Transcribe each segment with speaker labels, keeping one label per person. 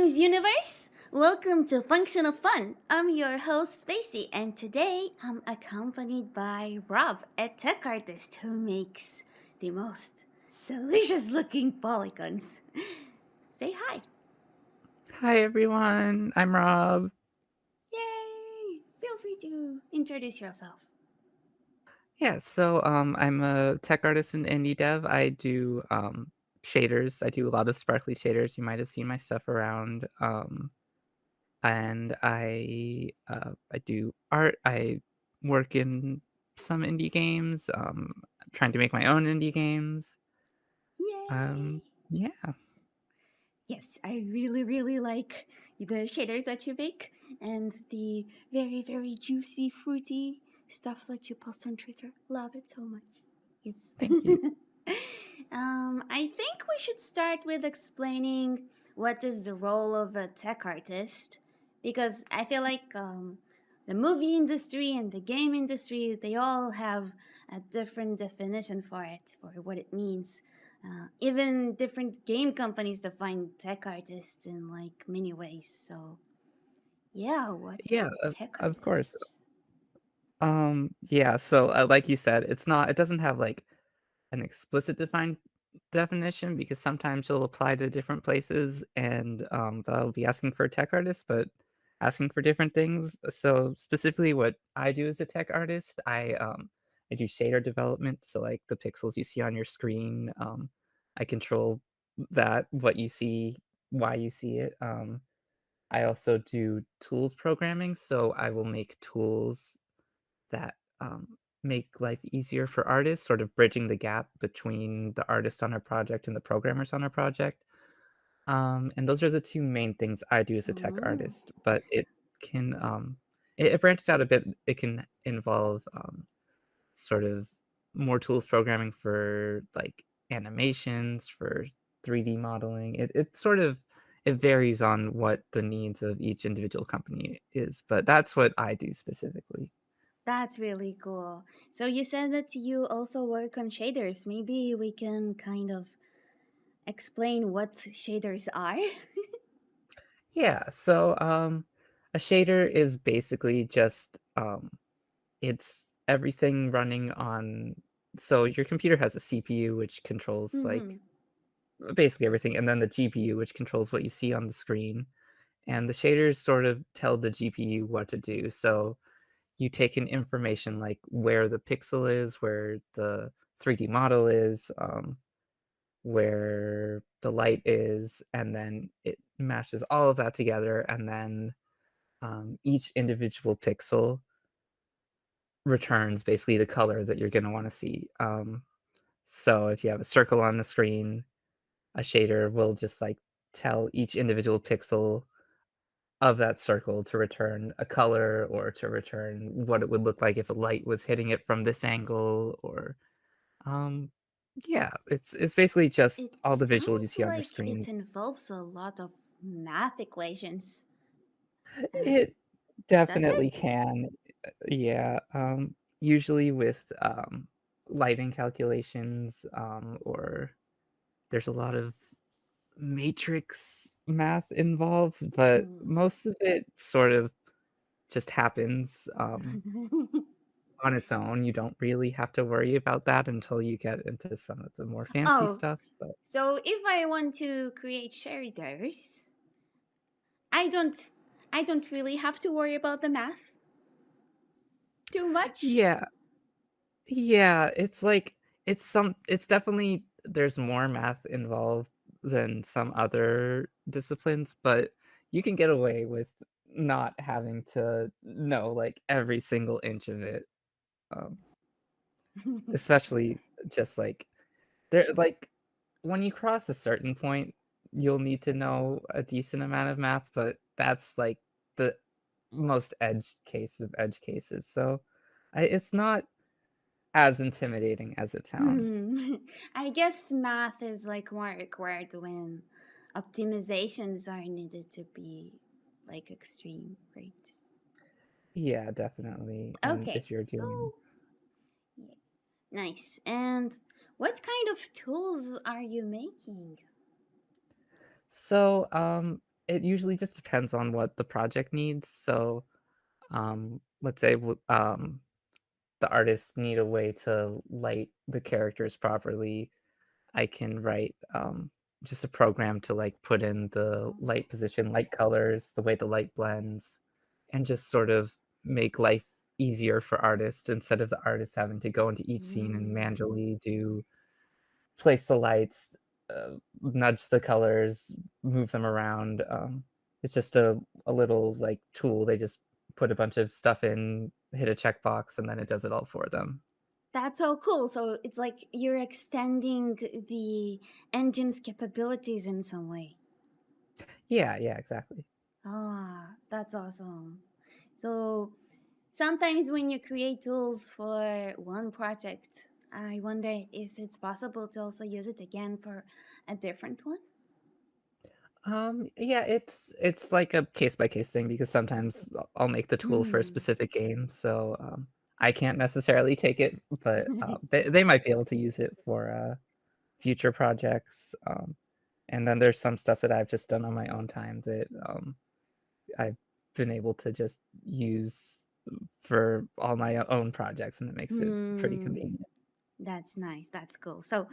Speaker 1: Greetings, universe! Welcome to Functional Fun. I'm your host, SpaceC, and today I'm accompanied by Rob, a tech artist who makes the most delicious looking polygons. Say hi.
Speaker 2: Hi everyone, I'm Rob.
Speaker 1: Yay! Feel free to introduce yourself.
Speaker 2: I'm a tech artist and indie dev. I do shaders. I do a lot of sparkly shaders. You might have seen my stuff around. And I do art. I work in some indie games. Trying to make my own indie games. Um,
Speaker 1: Yay!
Speaker 2: yeah,
Speaker 1: Yes, I really like the shaders that you make and the very juicy, fruity stuff that you post on Twitter. Love it so much. Yes.
Speaker 2: thank you.
Speaker 1: I think we should start with explaining what is the role of a tech artist because I feel like the movie industry and the game industry, they all have a different definition for it, for what it means. Even different game companies define tech artists in like many ways. So, yeah, what's
Speaker 2: Yeah,
Speaker 1: a
Speaker 2: of,
Speaker 1: tech
Speaker 2: of course.
Speaker 1: artist?
Speaker 2: Like you said, it doesn't have like an explicit defined definition because sometimes you'll apply to different places and they'll be asking for a tech artist, but asking for different things. So specifically, what I do as a tech artist, I do shader development. So like the pixels you see on your screen, I control that what you see, why you see it. I also do tools programming, so I will make tools that, make life easier for artists, sort of bridging the gap between the artist on our project and the programmers on our project. And those are the 2 main things I do as a tech
Speaker 1: Oh,
Speaker 2: artist, but can, it branches out a bit. It can involve, sort of more tools programming for, like, animations, for 3D modeling. It varies on what the needs of each individual company is, but that's what I do specifically.
Speaker 1: that's really cool. So, you said that you also work on shaders. Maybe we can kind of explain what shaders are.
Speaker 2: A shader is basically just it's everything running on. So your computer has a CPU which controls
Speaker 1: Mm-hmm.
Speaker 2: like basically everything, and then the GPU which controls what you see on the screen. And the shaders sort of tell the GPU what to do. So you take in information like where the pixel is, where the 3D model is, where the light is, and then it mashes all of that together, and then each individual pixel returns basically the color that you're going to want to see. So if you have a circle on the screen, a shader will just like tell each individual pixel of that circle to return a color or to return what it would look like if a light was hitting it from this angle or um yeah, it's basically just
Speaker 1: It
Speaker 2: all the visuals you
Speaker 1: sounds
Speaker 2: see on your
Speaker 1: like
Speaker 2: screen.
Speaker 1: it involves a lot of math equations. Uh,
Speaker 2: It
Speaker 1: does
Speaker 2: definitely
Speaker 1: it?
Speaker 2: can. Yeah, usually with, lighting calculations, or there's a lot of matrix math involved, but
Speaker 1: Hmm.
Speaker 2: most of it sort of just happens, on its own. You don't really have to worry about that until you get into some of the more fancy
Speaker 1: Oh,
Speaker 2: stuff, but
Speaker 1: so if I want to create shaders, I don't I don't really have to worry about the math too much.
Speaker 2: yeah. Yeah, it's like it's definitely there's more math involved than some other disciplines, but you can get away with not having to know, like, every single inch of it, um, especially just, like when you cross a certain point, you'll need to know a decent amount of math, but that's, like, the most edge case of edge cases, so it's not as intimidating as it sounds.
Speaker 1: Hmm. I guess math is like more required when optimizations are needed to be like extreme, right?
Speaker 2: Yeah, definitely, and
Speaker 1: Okay,
Speaker 2: if you're
Speaker 1: so
Speaker 2: doing
Speaker 1: yeah, nice. And what kind of tools are you making?
Speaker 2: so, it usually just depends on what the project needs. So, let's say the artists need a way to light the characters properly. I can write just a program to like put in the
Speaker 1: Oh.
Speaker 2: light position, light colors, the way the light blends, and just sort of make life easier for artists instead of the artists having to go into each scene and
Speaker 1: Mm.
Speaker 2: manually do place the lights, nudge the colors, move them around. It's just a little like tool. They just put a bunch of stuff in, hit a checkbox, and then it does it all for them.
Speaker 1: That's so cool. So it's like you're extending the engine's capabilities in some way.
Speaker 2: Yeah, yeah, exactly.
Speaker 1: Ah, that's awesome. So sometimes when you create tools for one project, I wonder if it's possible to also use it again for a different one.
Speaker 2: Yeah, it's like a case by case thing because sometimes I'll make the tool for a
Speaker 1: Hmm.
Speaker 2: specific game, so I can't necessarily take it, but they might be able to use it for future projects. And then there's some stuff that I've just done on my own time that I've been able to just use for all my own projects, and it makes it pretty
Speaker 1: Hmm.
Speaker 2: convenient.
Speaker 1: That's nice. That's cool. So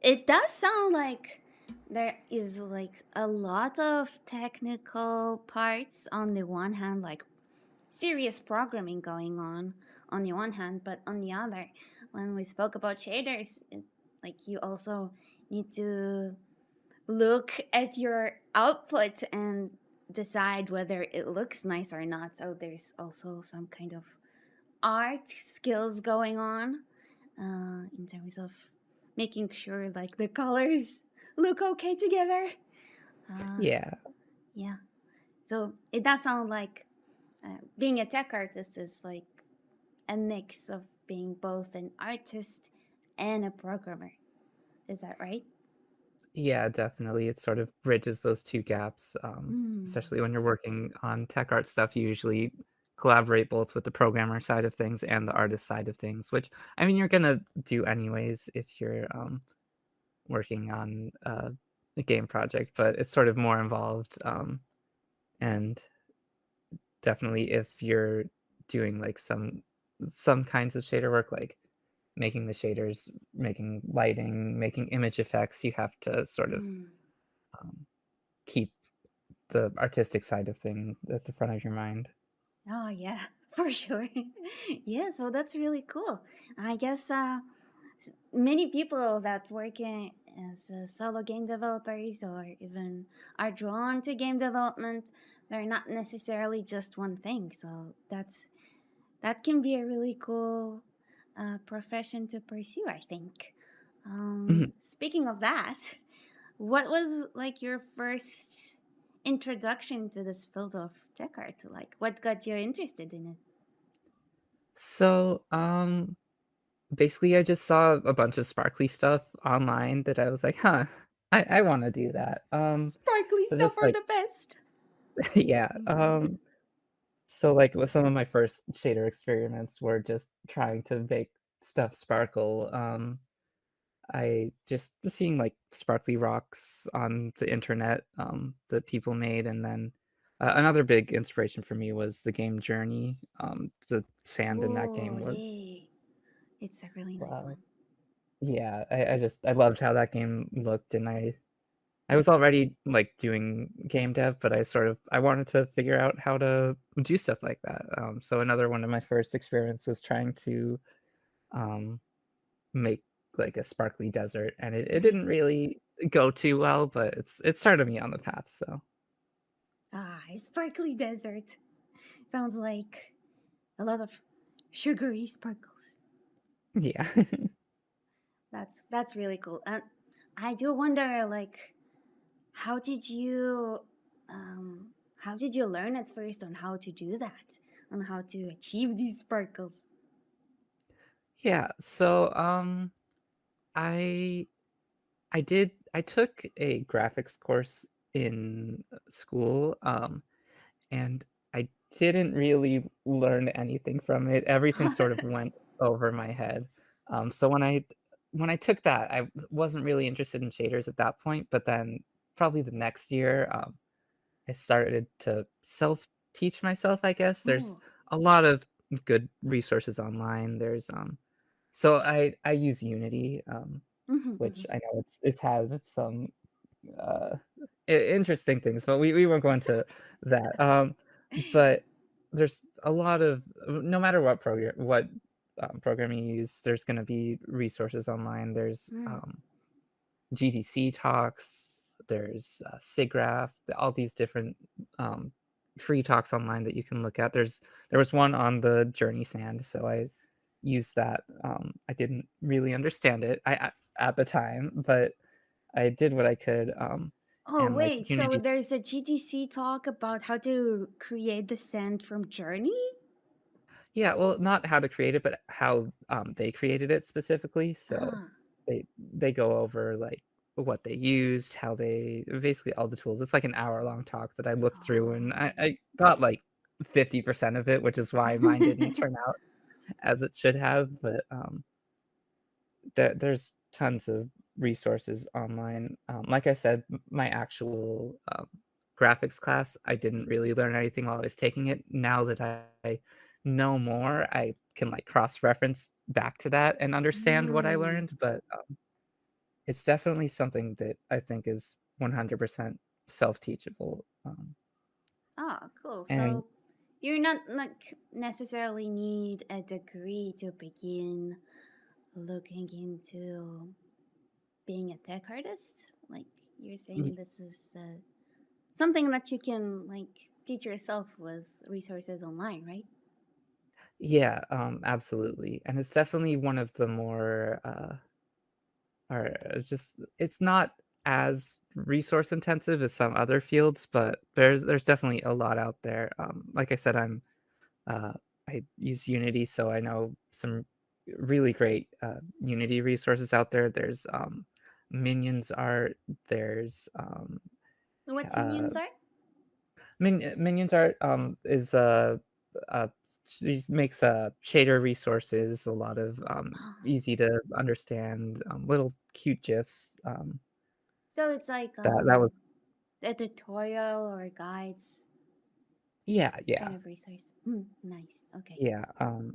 Speaker 1: it does sound like there is like a lot of technical parts on the one hand, like serious programming going on the one hand, but on the other, when we spoke about shaders, like you also need to look at your output and decide whether it looks nice or not. So there's also some kind of art skills going on in terms of making sure like the colors look okay together. Uh,
Speaker 2: Yeah.
Speaker 1: yeah. So it does sound like being a tech artist is like a mix of being both an artist and a programmer. Is that right?
Speaker 2: Yeah, definitely. It sort of bridges those 2 gaps,
Speaker 1: Mm.
Speaker 2: especially when you're working on tech art stuff, you usually collaborate both with the programmer side of things and the artist side of things, which, I mean, you're gonna do anyways if you're, working on, a game project, but it's sort of more involved, and definitely if you're doing, like, some kinds of shader work, like making the shaders, making lighting, making image effects, you have to sort of,
Speaker 1: Mm.
Speaker 2: um, keep the artistic side of thing at the front of your mind.
Speaker 1: Oh yeah, for sure. Yeah, so that's really cool. I guess many people that work as solo game developers or even are drawn to game development, they're not necessarily just one thing. So that can be a really cool profession to pursue, I think. Speaking of that, what was like your first introduction to this field of tech art? Like, what got you interested in it?
Speaker 2: So, basically, I just saw a bunch of sparkly stuff online that I was like, "Huh, I wanna do that."
Speaker 1: Sparkly
Speaker 2: So
Speaker 1: stuff
Speaker 2: just
Speaker 1: are
Speaker 2: like
Speaker 1: the best.
Speaker 2: yeah, so, like, with some of my first shader experiments were just trying to make stuff sparkle. I just seeing, like, sparkly rocks on the internet, that people made, and then, another big inspiration for me was the game Journey. The sand in that
Speaker 1: Oh,
Speaker 2: game was
Speaker 1: yeah. It's a really nice
Speaker 2: wow.
Speaker 1: one.
Speaker 2: Yeah, I loved how that game looked, and I was already, like, doing game dev, but I wanted to figure out how to do stuff like that. So another one of my first experiments was trying to, um make, like, a sparkly desert, and it didn't really go too well, but it started me on the path, so
Speaker 1: Ah, a sparkly desert. Sounds like a lot of sugary sparkles.
Speaker 2: yeah.
Speaker 1: That's really cool. And I do wonder, like, how did you how did you learn at first on how to do that, on how to achieve these sparkles?
Speaker 2: Yeah, so, I I took a graphics course in, school, and I didn't really learn anything from it. Everything sort of went over my head. So when I took that, wasn't really interested in shaders at that point, but then probably the next year, I started to self-teach myself, I guess. There's
Speaker 1: Oh.
Speaker 2: a lot of good resources online. So I use Unity,
Speaker 1: Mhm,
Speaker 2: which
Speaker 1: mhm.
Speaker 2: I know it's had some, uh, interesting things, but we won't go into that, but there's a lot of no matter programming you use, there's gonna be resources online. There's,
Speaker 1: Mm.
Speaker 2: GDC Talks, there's, SIGGRAPH, all these different, free talks online that you can look at. There was one on the journey sand, so I used that. I didn't really understand it at the time, but I did what I could,
Speaker 1: Oh,
Speaker 2: and, like,
Speaker 1: wait. So
Speaker 2: Unity's
Speaker 1: there's a GDC talk about how to create the sand from Journey?
Speaker 2: yeah, well, not how to create it, but how, they created it specifically, so
Speaker 1: Ah.
Speaker 2: they go over, like, what they used, how they basically all the tools. It's like an hour-long talk that I looked through, and I got, like, 50% of it, which is why mine didn't
Speaker 1: Oh.
Speaker 2: turn out as it should have, but, there's tons of resources online. Like I said, my actual, graphics class, I didn't really learn anything while I was taking it. Now that I know more, I can, like, cross-reference back to that and understand what I
Speaker 1: Mm.
Speaker 2: learned, but, it's definitely something that I think is 100% self-teachable,
Speaker 1: Oh, cool.
Speaker 2: and
Speaker 1: So you're not like necessarily need a degree to begin looking into being a tech artist. Like you're saying,
Speaker 2: y
Speaker 1: this is something that you can like teach yourself with resources online, right?
Speaker 2: yeah, absolutely, and it's definitely one of the more, or just it's not as resource intensive as some other fields, but there's definitely a lot out there. Like I said, uh, I use Unity, so I know some really great Unity resources out there. There's Minions art. There's
Speaker 1: What's
Speaker 2: uh,
Speaker 1: minions art?
Speaker 2: Minions art is uh, she makes shader resources, a lot of easy to understand little cute gifs.
Speaker 1: So it's like
Speaker 2: That was
Speaker 1: a tutorial or guides
Speaker 2: yeah,
Speaker 1: kind
Speaker 2: yeah,
Speaker 1: of resource. Mm, nice. Okay.
Speaker 2: yeah,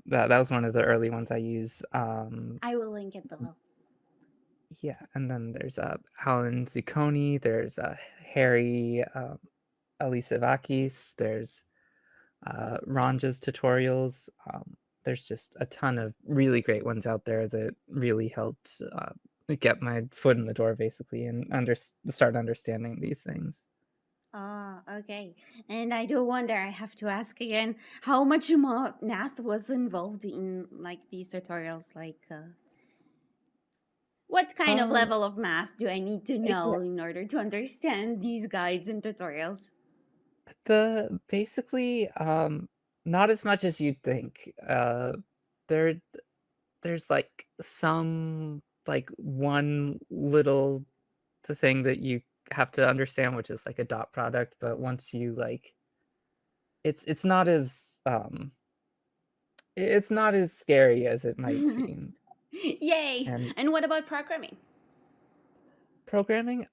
Speaker 2: that was one of the early ones I use,
Speaker 1: I will link it below.
Speaker 2: yeah, and then there's, Alan Zucconi, there's, Harry, Elisavakis, there's, Ranja's tutorials, there's just a ton of really great ones out there that really helped, get my foot in the door basically and start understanding these things.
Speaker 1: Ah, okay. And I do wonder, I have to ask again, how much math was involved in like these tutorials? Like, what kind of
Speaker 2: Um,
Speaker 1: level of math do I need to
Speaker 2: yeah.
Speaker 1: know in order to understand these guides and tutorials?
Speaker 2: Basically, not as much as you'd think. There there's, like, some like, one little thing that you have to understand, which is, like, a dot product, but once you, like it's not as, it's not as scary as it might seem,
Speaker 1: Yay!
Speaker 2: and
Speaker 1: And what about programming?
Speaker 2: programming,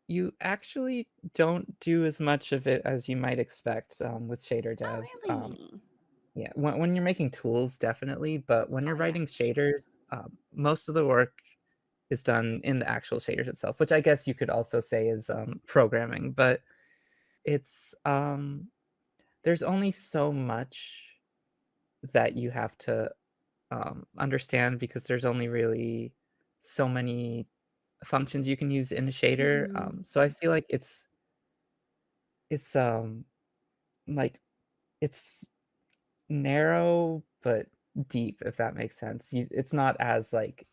Speaker 2: you actually don't do as much of it as you might expect, with shader
Speaker 1: Oh,
Speaker 2: dev.
Speaker 1: really?
Speaker 2: Yeah, when you're making tools, definitely, but when you're
Speaker 1: Oh, yeah.
Speaker 2: writing shaders, most of the work is done in the actual shaders itself, which I guess you could also say is, programming, but it's, there's only so much that you have to, understand because there's only really so many functions you can use in a shader,
Speaker 1: Mm-hmm.
Speaker 2: so I feel like it's, like, it's narrow, but deep, if that makes sense. It's not as, like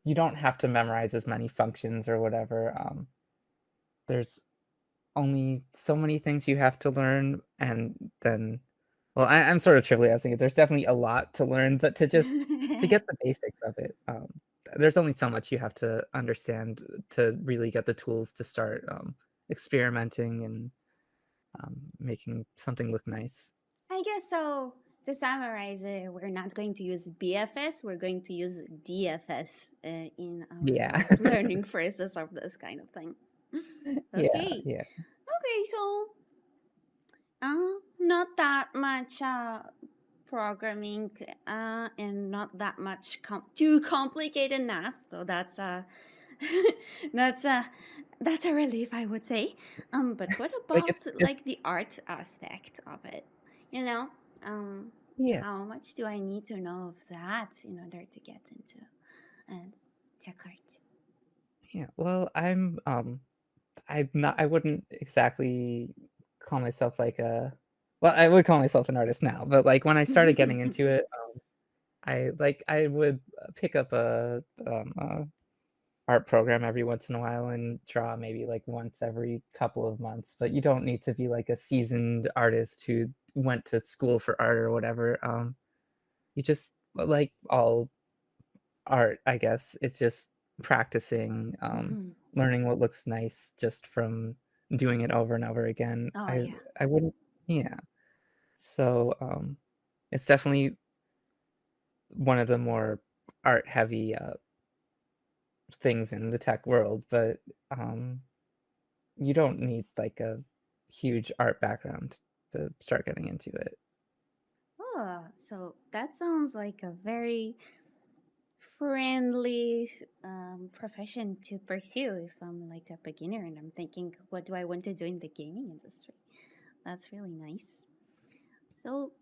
Speaker 2: you don't have to memorize as many functions or whatever, there's only so many things you have to learn, and then well, I'm sort of trivializing it, there's definitely a lot to learn, but to get the basics of it, there's only so much you have to understand to really get the tools to start, experimenting and, making something look nice.
Speaker 1: I guess so. To summarize it, we're not going to use BFS, we're going to use DFS in our
Speaker 2: Yeah.
Speaker 1: learning phrases of this kind of thing.
Speaker 2: Yeah,
Speaker 1: Okay.
Speaker 2: yeah.
Speaker 1: Okay, so not that much programming and not that much too complicated math. So that's that's a relief, I would say. But what
Speaker 2: Like
Speaker 1: about
Speaker 2: it's
Speaker 1: like the art aspect of it? You know, um,
Speaker 2: yeah,
Speaker 1: how much do I need to know of that in order to get into tech art?
Speaker 2: yeah. Well, I wouldn't exactly call myself like a well, I would call myself an artist now, but, like, when I started getting into it, I would, pick up a art program every once in a while and draw maybe, like, once every couple of months, but you don't need to be, like, a seasoned artist who went to school for art or whatever, you just like all art, I guess, it's just practicing,
Speaker 1: Hmm.
Speaker 2: learning what looks nice just from doing it over and over again.
Speaker 1: Oh
Speaker 2: I
Speaker 1: yeah.
Speaker 2: I wouldn't yeah. So, it's definitely one of the more art heavy, things in the tech world, but, you don't need, like, a huge art background to start getting into it.
Speaker 1: Oh, so that sounds like a very friendly profession to pursue if I'm like a beginner and I'm thinking, what do I want to do in the gaming industry? That's really nice. So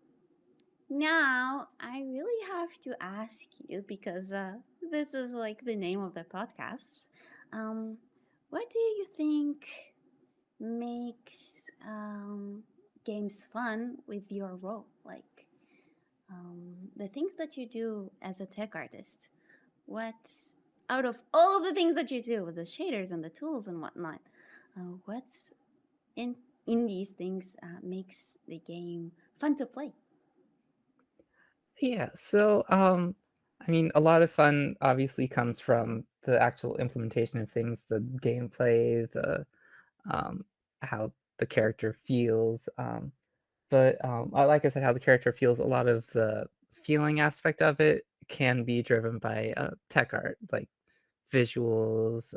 Speaker 1: now I really have to ask you because this is like the name of the podcast. Um, what do you think makes games fun with your role? Like the things that you do as a tech artist. What out of all of the things that you do with the shaders and the tools and whatnot, what's in these things makes the game fun to play?
Speaker 2: Yeah, so, I mean, a lot of fun obviously comes from the actual implementation of things, the gameplay, um, how the character feels, like I said, how the character feels, a lot of the feeling aspect of it can be driven by, tech art, like visuals,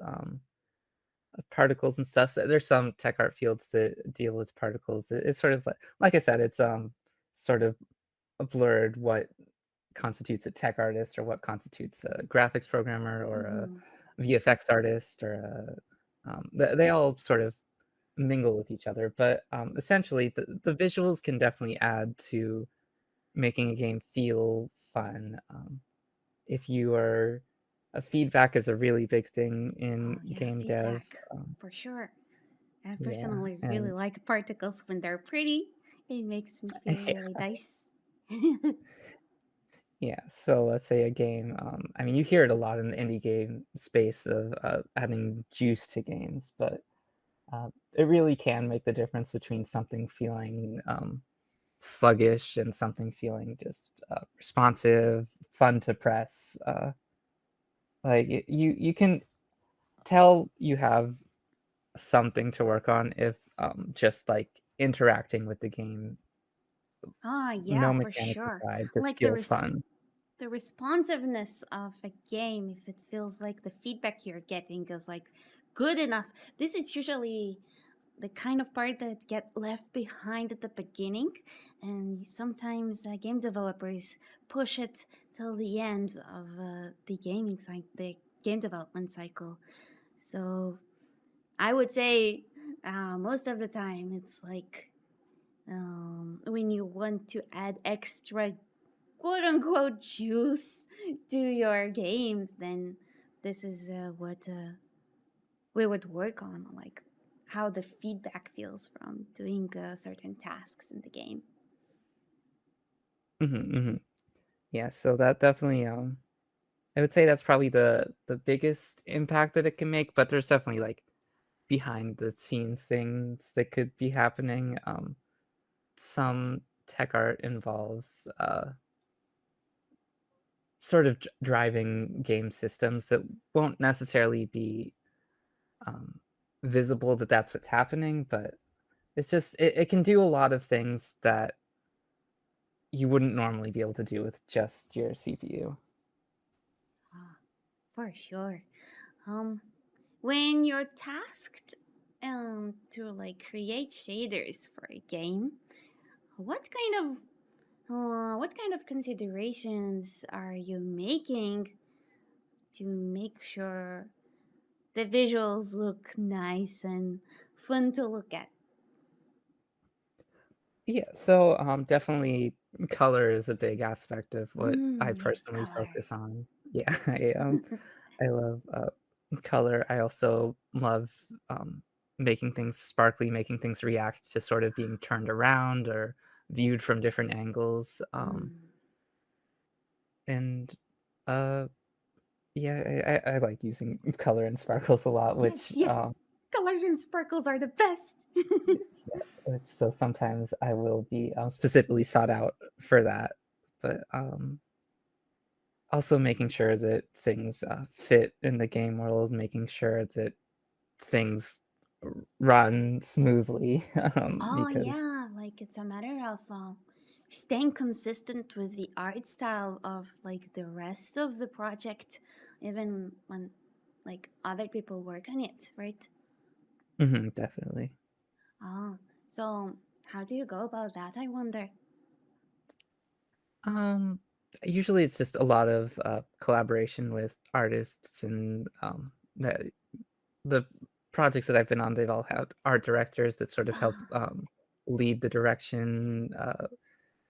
Speaker 2: particles and stuff. So there's some tech art fields that deal with particles. It's sort of like I said, it's, sort of blurred what constitutes a tech artist or what constitutes a graphics programmer or a
Speaker 1: Mm-hmm.
Speaker 2: VFX artist or they all sort of mingle with each other. But essentially, the visuals can definitely add to making a game feel fun. If you are feedback is a really big thing in
Speaker 1: Oh yeah,
Speaker 2: game dev.
Speaker 1: feedback for sure. I
Speaker 2: Yeah,
Speaker 1: personally really
Speaker 2: and
Speaker 1: like particles when they're pretty. It makes me feel really nice.
Speaker 2: yeah, so let's say a game, I mean, you hear it a lot in the indie game space of adding juice to games, but it really can make the difference between something feeling sluggish and something feeling just responsive, fun to press. You can tell you have something to work on if just like interacting with the game,
Speaker 1: Ah, yeah,
Speaker 2: no
Speaker 1: for
Speaker 2: mechanics
Speaker 1: sure.
Speaker 2: aside, just
Speaker 1: Like
Speaker 2: feels fun.
Speaker 1: the responsiveness of a game, if it feels like the feedback you're getting is like good enough. This is usually the kind of part that get left behind at the beginning, and sometimes game developers push it till the end of the game development cycle. So I would say most of the time it's like when you want to add extra quote unquote juice to your games, then this is what we would work on, like how the feedback feels from doing certain tasks in the game.
Speaker 2: Mhm, mhm. Yeah, so that definitely, I would say that's probably the biggest impact that it can make, but there's definitely, like, behind the scenes things that could be happening. Some tech art involves, sort of driving game systems that won't necessarily be, um, visible that that's what's happening, but it's just it can do a lot of things that you wouldn't normally be able to do with just your CPU.
Speaker 1: Ah, for sure. Um, when you're tasked to like create shaders for a game, what kind of considerations are you making to make sure the visuals look nice and fun to look at?
Speaker 2: Yeah, so, definitely color is a big aspect of what I
Speaker 1: Yes,
Speaker 2: personally
Speaker 1: color.
Speaker 2: focus on. Yeah, I love, color. I also love, making things sparkly, making things react to sort of being turned around or viewed from different angles,
Speaker 1: Mm.
Speaker 2: and, uh, yeah, I like using color and sparkles a lot,
Speaker 1: Yes,
Speaker 2: which,
Speaker 1: yes. Colors and sparkles are the best.
Speaker 2: so sometimes I will be, specifically sought out for that, but, also making sure that things, fit in the game world, making sure that things run smoothly,
Speaker 1: Oh
Speaker 2: because
Speaker 1: yeah, like it's a matter of staying consistent with the art style of like the rest of the project, even when like other people work on it, right?
Speaker 2: Mhm, definitely.
Speaker 1: Oh, so how do you go about that? I wonder.
Speaker 2: Um, Usually it's just a lot of, collaboration with artists and, the projects that I've been on, they've all had art directors that sort of help,
Speaker 1: Ah,
Speaker 2: lead the direction.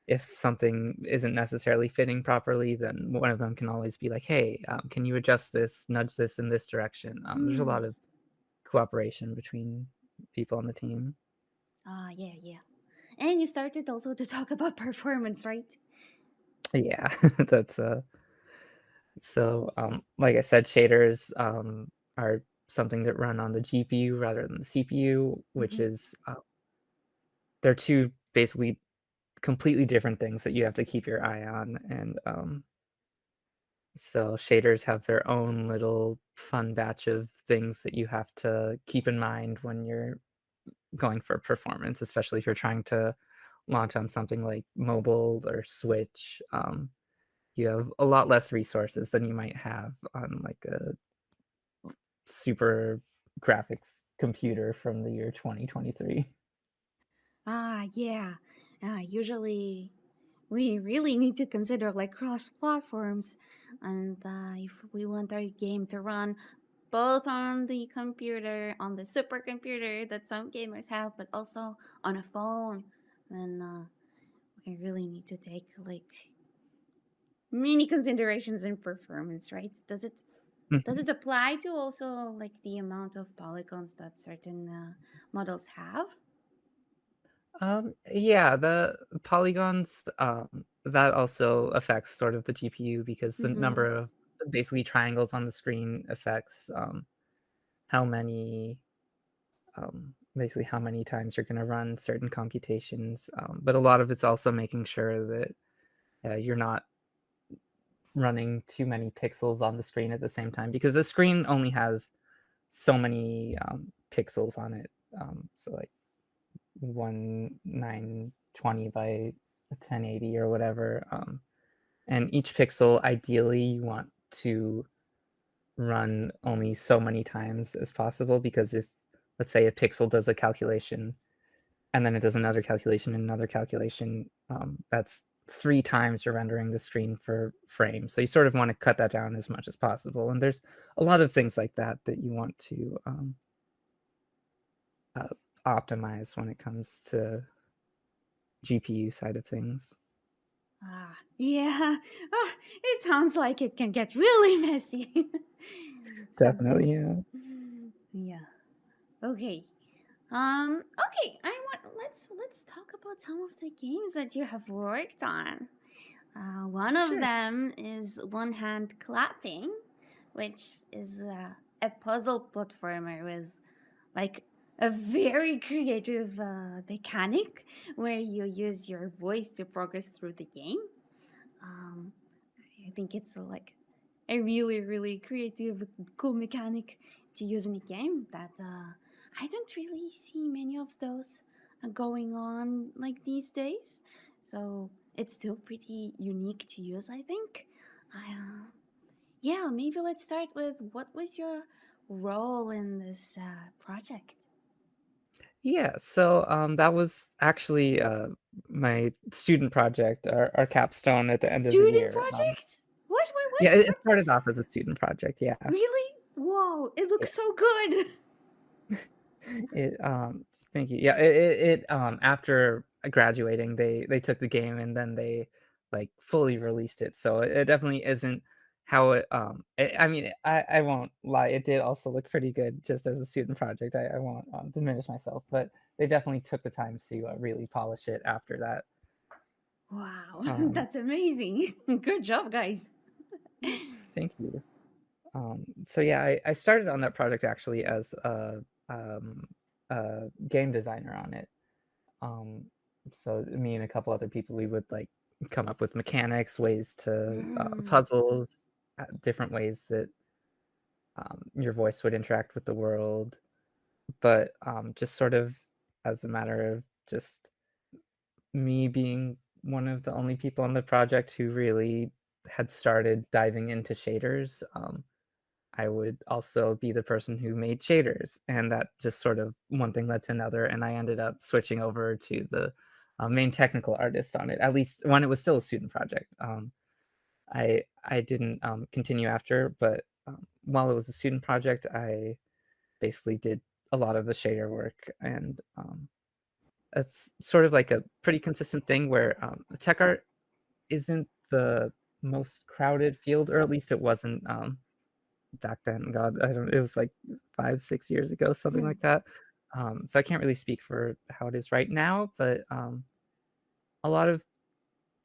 Speaker 2: If something isn't necessarily fitting properly, then one of them can always be like, "Hey, can you adjust this, nudge this in this direction?" There's a lot
Speaker 1: mm.
Speaker 2: of cooperation between people on the team.
Speaker 1: Ah, yeah, yeah. And you started also to talk about performance, right?
Speaker 2: Yeah, that's, so, like I said, shaders, are something that run on the GPU rather than the CPU, which
Speaker 1: Mm-hmm.
Speaker 2: is, they're 2 basically completely different things that you have to keep your eye on, and, so shaders have their own little fun batch of things that you have to keep in mind when you're going for performance, especially if you're trying to launch on something like mobile or Switch. You have a lot less resources than you might have on like a super graphics computer from the year 2023.
Speaker 1: Ah, yeah. Usually we really need to consider like cross platforms, and if we want our game to run both on the computer, on the supercomputer that some gamers have, but also on a phone, then we really need to take like many considerations in performance, right? Does it apply to also like the amount of polygons that certain models have?
Speaker 2: Yeah, the polygons, that also affects sort of the GPU because the
Speaker 1: Mm-hmm.
Speaker 2: number of basically triangles on the screen affects, how many, basically how many times you're gonna run certain computations, but a lot of it's also making sure that, you're not running too many pixels on the screen at the same time because the screen only has so many, pixels on it, so, like, 920 by 1080 or whatever, and each pixel, ideally, you want to run only so many times as possible because if, let's say, a pixel does a calculation and then it does another calculation and another calculation, that's 3 times you're rendering the screen for frames, so you sort of wanna cut that down as much as possible, and there's a lot of things like that that you want to, uh, optimize when it comes to GPU side of things.
Speaker 1: Ah, yeah. Ah, it sounds like it can get really messy
Speaker 2: Definitely,
Speaker 1: sometimes.
Speaker 2: yeah.
Speaker 1: Yeah. Okay. Okay. Let's talk about some of the games that you have worked on. One of
Speaker 2: Sure.
Speaker 1: them is One Hand Clapping, which is a puzzle platformer with like a very creative mechanic where you use your voice to progress through the game. Um, I think it's like a really, really creative, cool mechanic to use in a game that I don't really see many of those going on like these days. So it's still pretty unique to use, I think. Yeah, maybe let's start with what was your role in this project?
Speaker 2: Yeah, so, that was actually, my student project, our capstone at
Speaker 1: A
Speaker 2: the end of the
Speaker 1: student
Speaker 2: year,
Speaker 1: project? What? What?
Speaker 2: yeah,
Speaker 1: What?
Speaker 2: it
Speaker 1: What?
Speaker 2: started off as a student project, yeah.
Speaker 1: Really? Whoa! It
Speaker 2: Yeah.
Speaker 1: looks so good.
Speaker 2: It, thank you. Yeah, it after graduating, they took the game and then they, like, fully released it, so it definitely isn't how it, I mean, I won't lie, it did also look pretty good just as a student project, I won't, diminish myself, but they definitely took the time to, really polish it after that.
Speaker 1: Wow,
Speaker 2: Um,
Speaker 1: that's amazing. Good job, guys.
Speaker 2: Thank you. So yeah, I started on that project actually as um, a game designer on it. Um, so me and a couple other people, we would like come up with mechanics, ways to
Speaker 1: Mm.
Speaker 2: puzzles, different ways that your voice would interact with the world. But just sort of as a matter of just me being one of the only people on the project who really had started diving into shaders. I would also be the person who made shaders, and that just sort of one thing led to another, and I ended up switching over to the, main technical artist on it, at least when it was still a student project. I didn't, continue after, but, while it was a student project, I basically did a lot of the shader work, and, it's sort of like a pretty consistent thing where, tech art isn't the most crowded field, or at least it wasn't, back then. God, I don't it was like 5, 6 years ago, something like that. So I can't really speak for how it is right now, but, a lot of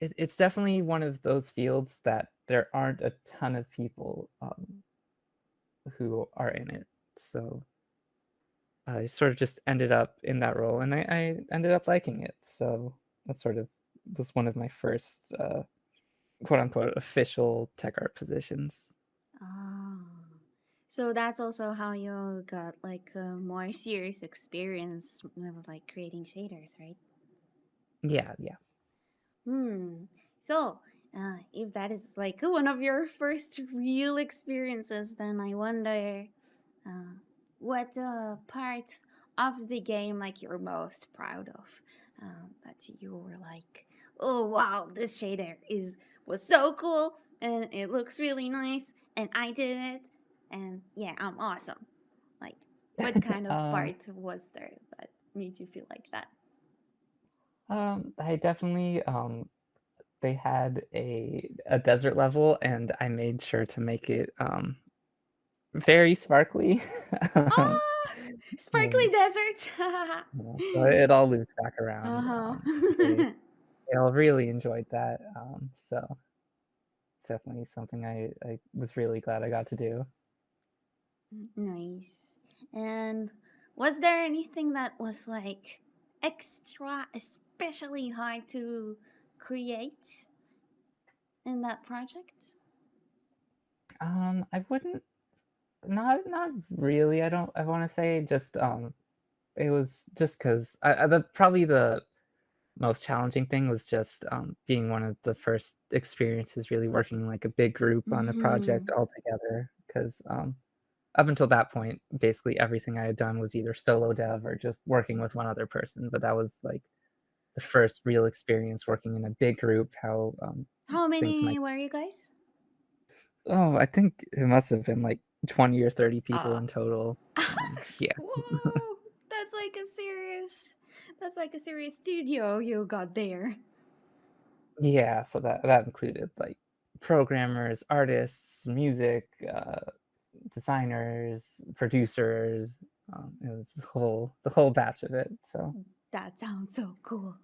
Speaker 2: it's definitely one of those fields that there aren't a ton of people, who are in it. So I sort of just ended up in that role, and I ended up liking it. So that sort of was one of my first, quote unquote "official tech art positions."
Speaker 1: Oh. So that's also how you got like a more serious experience with like creating shaders, right?
Speaker 2: Yeah, yeah.
Speaker 1: Hmm. So, if that is like one of your first real experiences, then I wonder uh, what part of the game like you're most proud of, that you were like, oh wow, this shader is was so cool and it looks really nice and I did it and yeah, I'm awesome. Like, what kind of
Speaker 2: Um
Speaker 1: part was there that made you feel like that?
Speaker 2: I definitely, they had a desert level, and I made sure to make it, very sparkly. Um,
Speaker 1: Ah, sparkly
Speaker 2: and,
Speaker 1: desert.
Speaker 2: yeah, so it all looped back around,
Speaker 1: Uh-huh.
Speaker 2: they all really enjoyed that, so it's definitely something I was really glad I got to do.
Speaker 1: Nice. And was there anything that was like extra, especially hard to create in that project?
Speaker 2: I wouldn't not really, I wanna say, just, it was just 'cause the probably the most challenging thing was just, being one of the first experiences really working in, like, a big group on a project
Speaker 1: Mm-hmm.
Speaker 2: all together. 'Cause, up until that point, basically everything I had done was either solo dev or just working with one other person, but that was, like, the first real experience working in a big group, how,
Speaker 1: How
Speaker 2: things
Speaker 1: many
Speaker 2: might
Speaker 1: were you guys?
Speaker 2: I think it must have been, like, 20 or 30 people
Speaker 1: Uh,
Speaker 2: in total. Yeah.
Speaker 1: Whoa, that's like a serious studio you got there.
Speaker 2: Yeah, so that included, like, programmers, artists, music, designers, producers, it was the whole batch of it, so,
Speaker 1: That sounds so cool.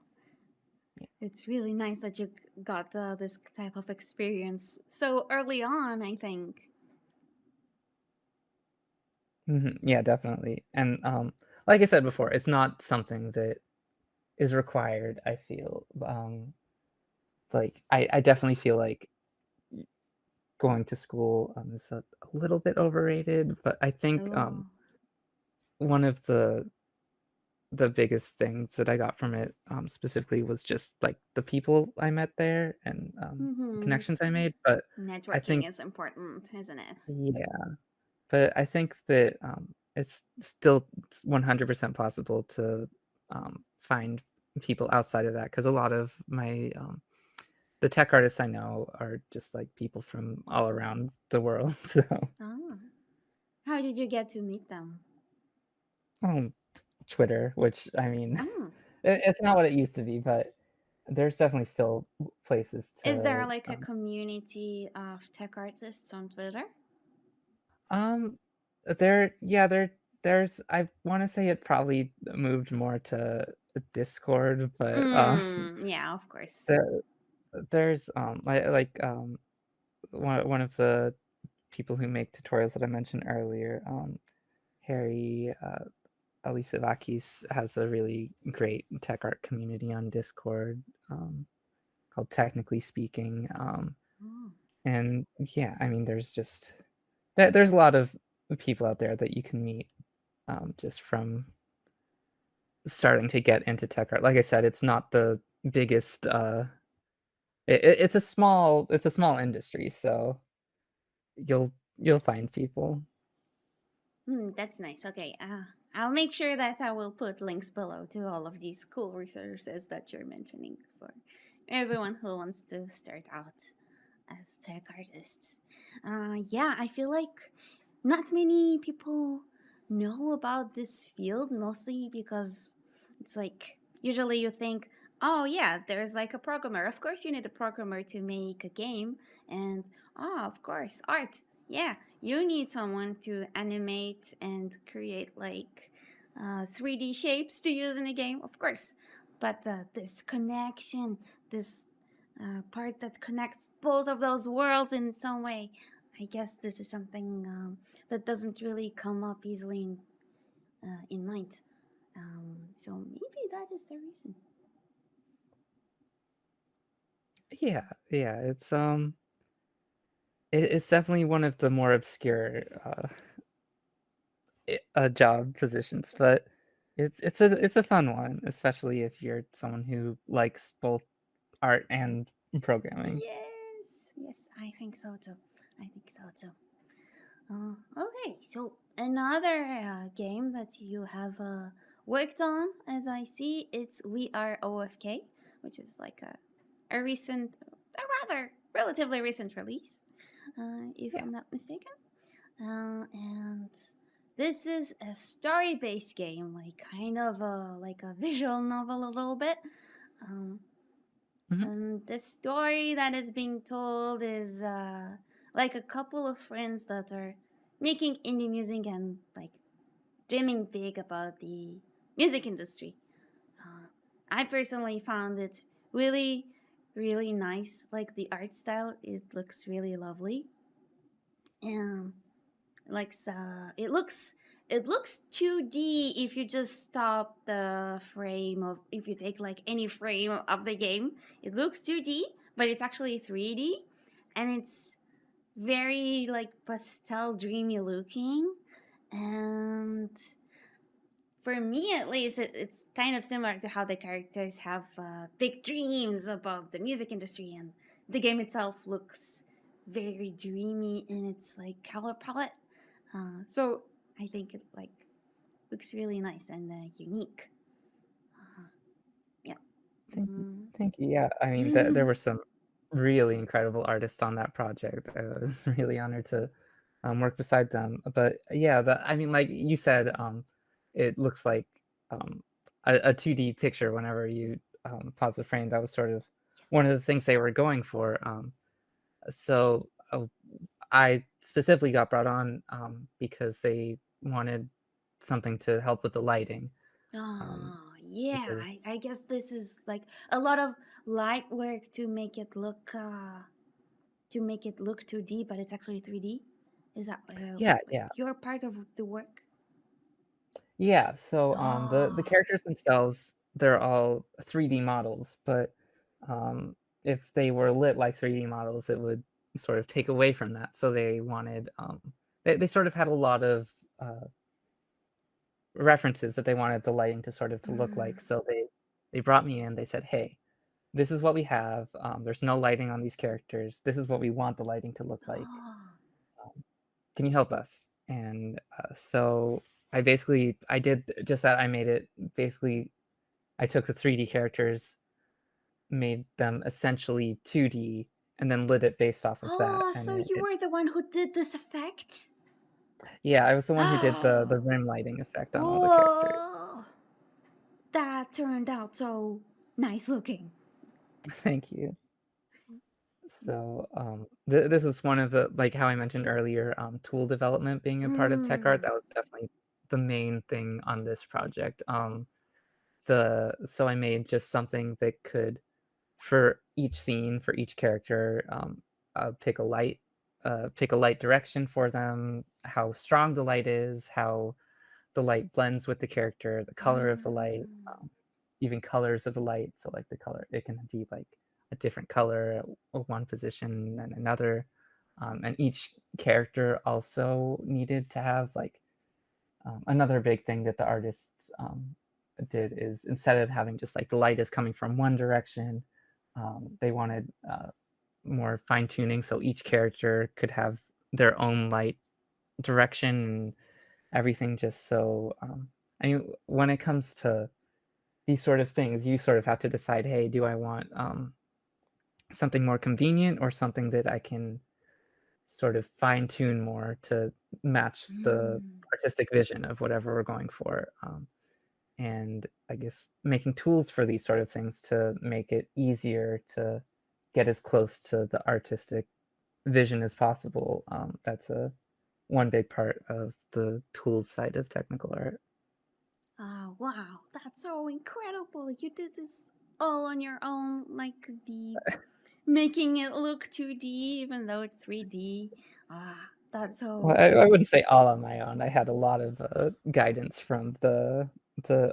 Speaker 2: yeah.
Speaker 1: It's really nice that you got this type of experience so early on, I think.
Speaker 2: Mhm, yeah, definitely, and, like I said before, it's not something that is required, I feel, like, I definitely feel like going to school, is a little bit overrated, but I think,
Speaker 1: Oh.
Speaker 2: one of the biggest things that I got from it, specifically was just, like, the people I met there and, the
Speaker 1: Mm-hmm.
Speaker 2: connections I made, but I
Speaker 1: Networking
Speaker 2: think
Speaker 1: is important, isn't it?
Speaker 2: yeah, but I think that, it's still 100% possible to, find people outside of that because a lot of the tech artists I know are just, like, people from all around the world, so,
Speaker 1: Oh, how did you get to meet them?
Speaker 2: um, Twitter, which, I mean,
Speaker 1: Oh,
Speaker 2: it's not what it used to be, but there's definitely still places
Speaker 1: is there
Speaker 2: to,
Speaker 1: like a community of tech artists on Twitter?
Speaker 2: um, there's I wanna say it probably moved more to Discord, but,
Speaker 1: Yeah, of course.
Speaker 2: there there's, one of the people who make tutorials that I mentioned earlier, Harry, Alisavakis has a really great tech art community on Discord, called Technically Speaking,
Speaker 1: Oh.
Speaker 2: and yeah, I mean, there's a lot of people out there that you can meet, just from starting to get into tech art. Like I said, it's not the biggest, it's a small industry, so you'll find people.
Speaker 1: That's nice. Okay, I'll make sure that I will put links below to all of these cool resources that you're mentioning for everyone who wants to start out as tech artists. Yeah, I feel like not many people know about this field, mostly because it's like usually you think, oh, yeah, there's like a programmer. Of course, you need a programmer to make a game. And oh, of course, art. Yeah, you need someone to animate and create like 3D shapes to use in a game, of course. But this connection, this part that connects both of those worlds in some way. I guess this is something that doesn't really come up easily in mind. So maybe that is the reason.
Speaker 2: Yeah, yeah, it's definitely one of the more obscure, job positions, but it's a fun one, especially if you're someone who likes both art and programming.
Speaker 1: Yes, yes, I think so too. I think so too. Okay, so another game that you have worked on, as I see, it's We Are OFK, which is like a rather relatively recent release, if
Speaker 2: Yeah.
Speaker 1: I'm not mistaken. And this is a story-based game, like kind of like a visual novel a little bit. Um,
Speaker 2: Mhm.
Speaker 1: and the story that is being told is like a couple of friends that are making indie music and like dreaming big about the music industry. Uh, I personally found it really, really nice. Like the art style, it looks really lovely. Um, like it looks 2D if you just stop the frame of if you take like any frame of the game. It looks 2D, but it's actually 3D, and it's very like pastel dreamy looking. And for me at least it's kind of similar to how the characters have big dreams about the music industry, and the game itself looks very dreamy in its like color palette. So I think it like looks really nice and unique. uh, yeah.
Speaker 2: Thank you.
Speaker 1: mm.
Speaker 2: Thank you, yeah, I mean, there were some really incredible artists on that project. I was really honored to, work beside them, but yeah, I mean, like you said, it looks like, um, a 2D picture whenever you, pause the frame. That was sort of one of the things they were going for, so, I specifically got brought on, because they wanted something to help with the lighting, um,
Speaker 1: Oh, yeah.
Speaker 2: because
Speaker 1: I guess this is like a lot of light work to make it look 2D, but it's actually 3D. Is that
Speaker 2: yeah,
Speaker 1: like
Speaker 2: yeah.
Speaker 1: your part of the work?
Speaker 2: Yeah, so, the
Speaker 1: Oh,
Speaker 2: characters themselves, they're all 3D models, but, um, if they were lit like 3D models, it would sort of take away from that, so they wanted, they sort of had a lot of, references that they wanted the lighting to sort of to look like,
Speaker 1: mm.
Speaker 2: so they brought me in, they said, "Hey, this is what we have, there's no lighting on these characters, this is what we want the lighting to look like,
Speaker 1: Oh,
Speaker 2: can you help us?" And, so I did just that. I made it basically I took the 3D characters, made them essentially 2D, and then lit it based off of that,
Speaker 1: Oh,
Speaker 2: and
Speaker 1: so you were the one who did this effect?
Speaker 2: yeah, I was the one who did the
Speaker 1: Oh,
Speaker 2: rim lighting effect on all the characters.
Speaker 1: whoa! That turned out so nice looking.
Speaker 2: Thank you. So, this was one of the like how I mentioned earlier, tool development being a part of tech art,
Speaker 1: Mm.
Speaker 2: that was definitely the main thing on this project. I made just something that could for each scene, for each character, pick a light direction for them, how strong the light is, how the light blends with the character, the color of the light,
Speaker 1: Mm.
Speaker 2: even colors of the light. So like the color, it can be like a different color at one position and another. And each character also needed to have like another big thing that the artists did is instead of having just like the light is coming from one direction, they wanted more fine tuning so each character could have their own light direction and everything. Just so, I mean, when it comes to these sort of things, you sort of have to decide, hey, do I want something more convenient or something that I can sort of fine tune more to match the
Speaker 1: Mm.
Speaker 2: artistic vision of whatever we're going for. And I guess making tools for these sort of things to make it easier to get as close to the artistic vision as possible. That's a one big part of the tools side of technical art.
Speaker 1: Oh, wow. That's so incredible. You did this all on your own, like the making it look 2D even though it's 3D. Ah, that's
Speaker 2: Well,
Speaker 1: so.
Speaker 2: I wouldn't say all on my own. I had a lot of guidance from the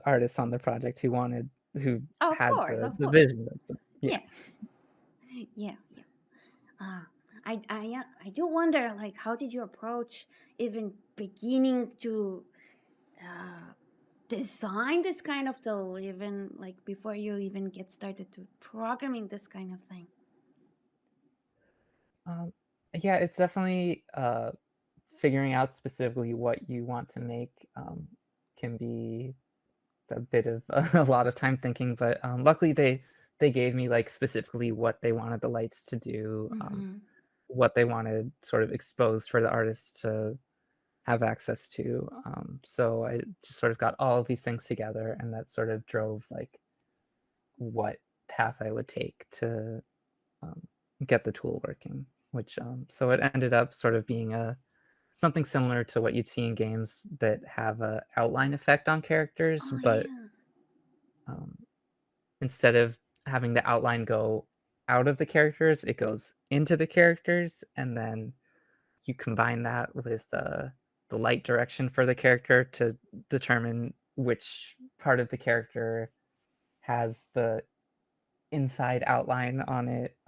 Speaker 2: artists on the project who
Speaker 1: Of
Speaker 2: had
Speaker 1: course, of
Speaker 2: the
Speaker 1: course.
Speaker 2: vision of yeah.
Speaker 1: Yeah, yeah, yeah. Ah, I do wonder, like, how did you approach even beginning to uh, design this kind of tool, even like before you even get started to programming this kind of thing?
Speaker 2: Um, yeah, it's definitely figuring out specifically what you want to make can be a bit of a lot of time thinking, but luckily they gave me like specifically what they wanted the lights to do,
Speaker 1: Mm-hmm.
Speaker 2: what they wanted sort of exposed for the artist to have access to. So I just sort of got all of these things together, and that sort of drove like what path I would take to um, get the tool working. Which so it ended up sort of being a something similar to what you'd see in games that have a outline effect on characters,
Speaker 1: Oh
Speaker 2: but
Speaker 1: yeah.
Speaker 2: um, instead of having the outline go out of the characters, it goes into the characters, and then you combine that with the light direction for the character to determine which part of the character has the inside outline on it.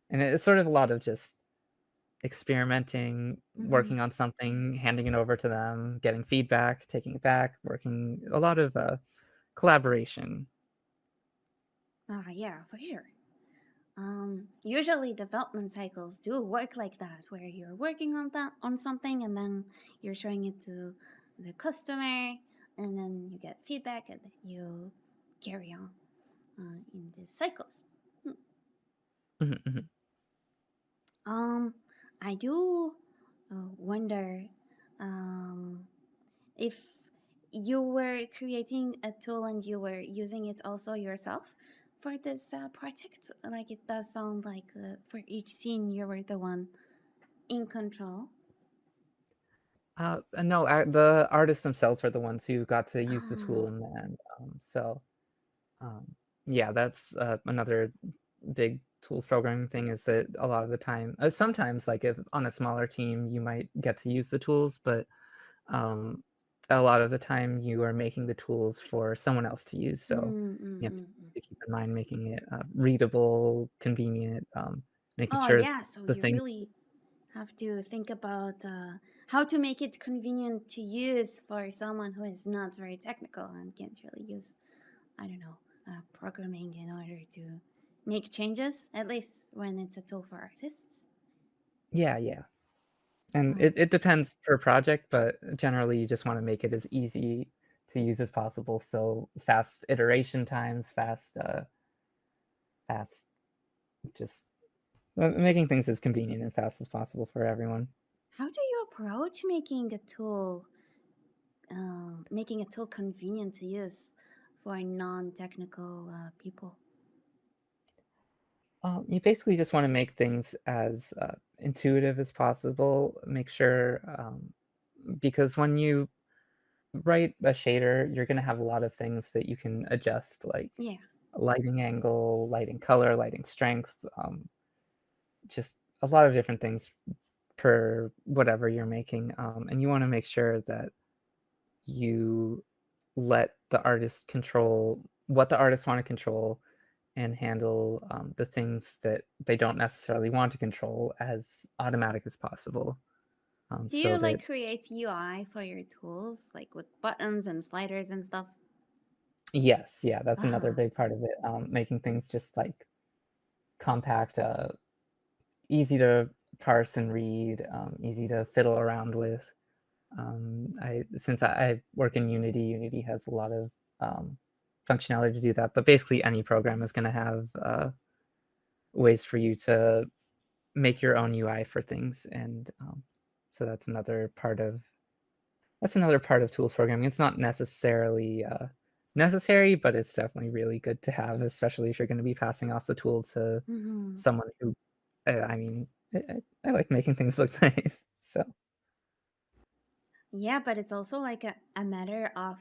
Speaker 2: And it's sort of a lot of just experimenting,
Speaker 1: Mm-hmm.
Speaker 2: working on something, handing it over to them, getting feedback, taking it back, working a lot of collaboration.
Speaker 1: Ah yeah, for sure. Usually development cycles do work like that, where you're working on that on something and then you're showing it to the customer, and then you get feedback and then you carry on in these cycles. Hmm.
Speaker 2: Mhm, mhm.
Speaker 1: Um, I do wonder um, if you were creating a tool and you were using it also yourself for this project. Like it does sound like for each scene you were the one in control.
Speaker 2: No, the artists themselves are the ones who got to use the tool
Speaker 1: Ah,
Speaker 2: in the end. Um, yeah, that's another big tools programming thing is that a lot of the time, sometimes like if on a smaller team, you might get to use the tools, but um, a lot of the time you are making the tools for someone else to use. So you have
Speaker 1: mm.
Speaker 2: to keep in mind making it readable, convenient, making
Speaker 1: Oh
Speaker 2: sure
Speaker 1: yeah, so
Speaker 2: the
Speaker 1: you
Speaker 2: thing.
Speaker 1: really have to think about how to make it convenient to use for someone who is not very technical and can't really use, I don't know, programming in order to make changes, at least when it's a tool for artists.
Speaker 2: Yeah, yeah. And
Speaker 1: Um,
Speaker 2: it depends per project, but generally, you just wanna make it as easy to use as possible, so fast iteration times, fast just making things as convenient and fast as possible for everyone.
Speaker 1: how do you approach making a tool convenient to use for non-technical people?
Speaker 2: You basically just wanna make things as, intuitive as possible, make sure, because when you write a shader, you're gonna have a lot of things that you can adjust, like
Speaker 1: Yeah.
Speaker 2: lighting angle, lighting color, lighting strength, just a lot of different things per whatever you're making, and you wanna make sure that you let the artist control what the artists wanna control and handle, the things that they don't necessarily want to control as automatic as possible,
Speaker 1: Do
Speaker 2: so
Speaker 1: you
Speaker 2: that
Speaker 1: like create UI for your tools, like with buttons and sliders and stuff?
Speaker 2: yes, yeah, that's another
Speaker 1: Ah,
Speaker 2: big part of it, making things just, like, compact, easy to parse and read, easy to fiddle around with. I since I work in Unity, Unity has a lot of, functionality to do that, but basically any program is gonna have, ways for you to make your own UI for things, and, so that's another part of tools programming. It's not necessarily, necessary, but it's definitely really good to have, especially if you're gonna be passing off the tool to
Speaker 1: hmm,
Speaker 2: someone who I mean, I like making things look nice, so
Speaker 1: yeah, but it's also like a matter of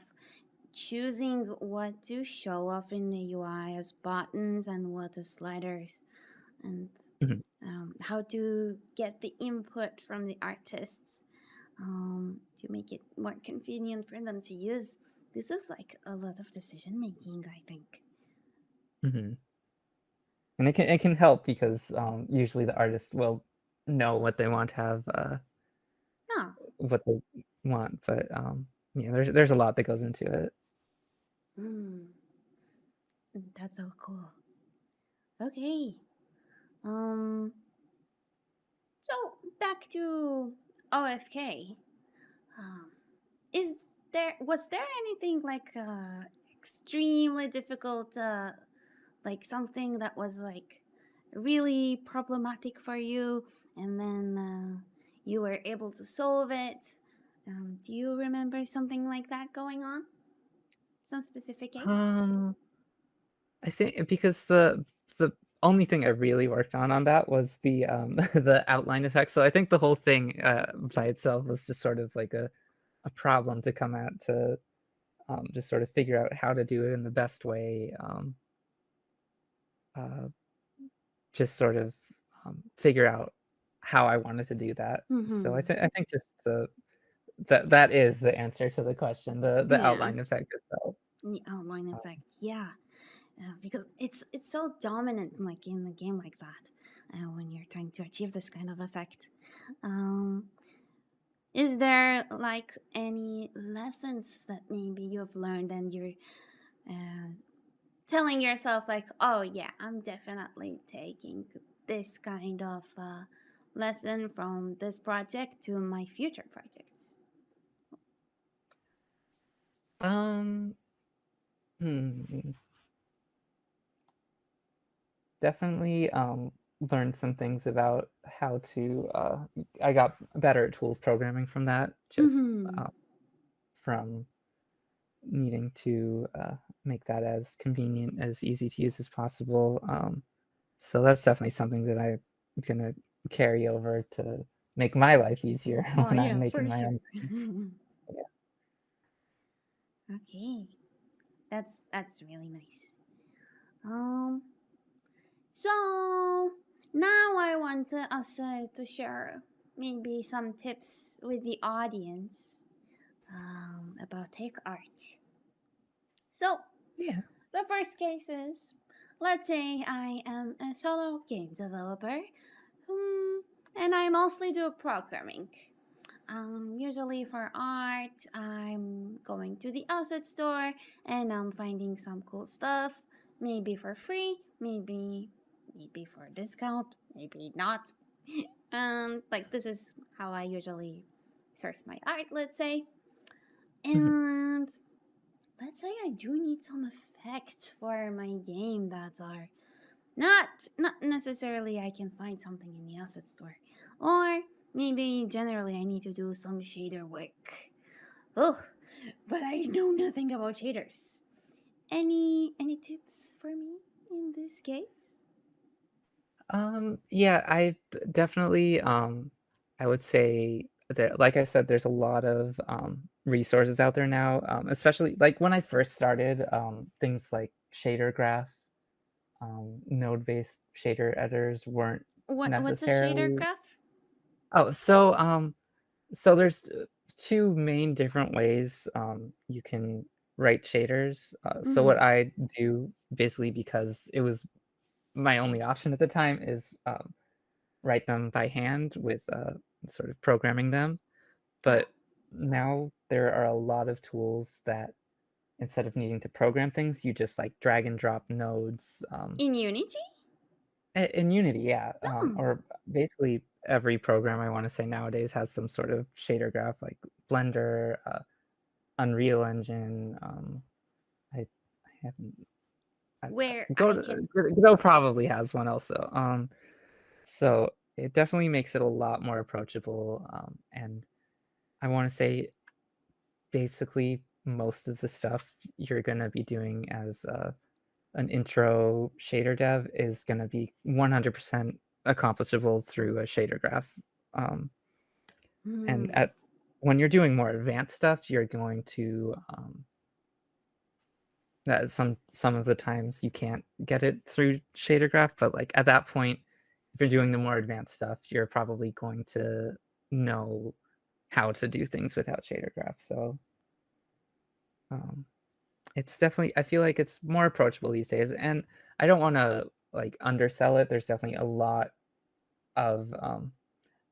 Speaker 1: choosing what to show off in the UI as buttons and what as sliders, and
Speaker 2: mhm,
Speaker 1: how to get the input from the artists to make it more convenient for them to use. This is like a lot of decision making, I think.
Speaker 2: mhm. And it can help because, usually the artist will know what they want to have,
Speaker 1: No,
Speaker 2: what they want, but, yeah, there's a lot that goes into it.
Speaker 1: mm, that's so cool. Okay. Um. So back to OFK. Um, is was there anything like extremely difficult, like something that was like really problematic for you, and then you were able to solve it? Do you remember something like that going on? Some specific case?
Speaker 2: Um, I think because the only thing I really worked on that was the, the outline effect, so I think the whole thing, by itself was just sort of like a problem to come at to, just sort of figure out how to do it in the best way, uh, just sort of, figure out how I wanted to do that. So
Speaker 1: Mm-hmm.
Speaker 2: I think just that is the answer to the question, the
Speaker 1: Yeah,
Speaker 2: outline effect itself.
Speaker 1: the outline
Speaker 2: Um,
Speaker 1: effect. Yeah, because it's so dominant, like in a game like that, when you're trying to achieve this kind of effect. Um, is there like any lessons that maybe you've learned and you're uh, telling yourself like, oh yeah, I'm definitely taking this kind of lesson from this project to my future projects?
Speaker 2: um, hmm, definitely, learned some things about how to, I got better at tools programming from that, just,
Speaker 1: Mm-hmm.
Speaker 2: from needing to, make that as convenient, as easy to use as possible, so that's definitely something that I'm gonna carry over to make my life easier
Speaker 1: Oh
Speaker 2: when I'm
Speaker 1: yeah,
Speaker 2: making
Speaker 1: for
Speaker 2: my
Speaker 1: sure.
Speaker 2: own things. Yeah.
Speaker 1: Okay, that's really nice. Um, so now I want us to share maybe some tips with the audience about tech art. So
Speaker 2: Yeah.
Speaker 1: the first case is, let's say I am a solo game developer, and I mostly do programming. Usually for art, I'm going to the asset store and I'm finding some cool stuff, maybe for free, maybe for a discount, maybe not. And like this is how I usually source my art, let's say.
Speaker 2: Mhm.
Speaker 1: And let's say I do need some effects for my game that are not necessarily I can find something in the asset store. Or maybe generally I need to do some shader work. Oh, but I know nothing about shaders. Any tips for me in this case?
Speaker 2: Yeah, definitely, I would say that, like I said, there's a lot of resources out there now, especially like when I first started, things like shader graph, node-based shader editors weren't
Speaker 1: What's a shader
Speaker 2: necessarily.
Speaker 1: graph?
Speaker 2: Oh, so there's two main different ways you can write shaders. So
Speaker 1: Mm-hmm.
Speaker 2: what I do basically because it was my only option at the time is write them by hand with sort of programming them.
Speaker 1: Oh,
Speaker 2: But now there are a lot of tools that instead of needing to program things, you just like drag and drop nodes
Speaker 1: in Unity?
Speaker 2: in Unity, yeah.
Speaker 1: Oh,
Speaker 2: Or basically every program I want to say nowadays has some sort of shader graph, like Blender, Unreal Engine. I haven't.
Speaker 1: where I can.
Speaker 2: Godot probably has one also. So it definitely makes it a lot more approachable. And I want to say basically most of the stuff you're going to be doing as an intro shader dev is going to be 100% accomplishable through a shader graph. Um, and
Speaker 1: Hmm.
Speaker 2: at when you're doing more advanced stuff, you're going to some of the times you can't get it through shader graph, but like at that point, if you're doing the more advanced stuff, you're probably going to know how to do things without shader graph. So um, it's definitely I feel like it's more approachable these days, and I don't want to like undersell it. There's definitely a lot of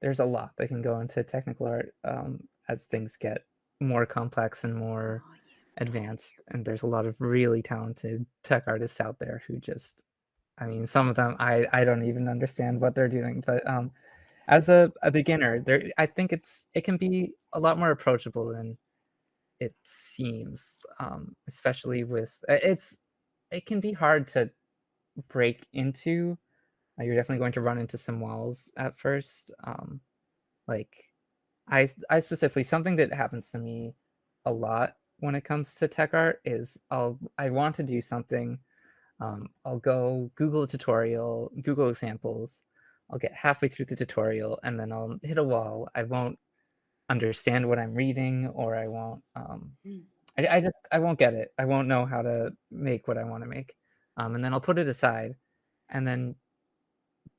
Speaker 2: there's a lot that can go into technical art as things get more complex and more
Speaker 1: Oh yeah.
Speaker 2: advanced, and there's a lot of really talented tech artists out there who just I mean, some of them I don't even understand what they're doing, but as a beginner, there I think it can be a lot more approachable than it seems, especially with it can be hard to break into. You're definitely going to run into some walls at first. Like I specifically something that happens to me a lot when it comes to tech art is I want to do something. I'll go Google a tutorial, Google examples. I'll get halfway through the tutorial and then I'll hit a wall. I won't understand what I'm reading, or I won't.
Speaker 1: Mm.
Speaker 2: I won't get it. I won't know how to make what I want to make, and then I'll put it aside, and then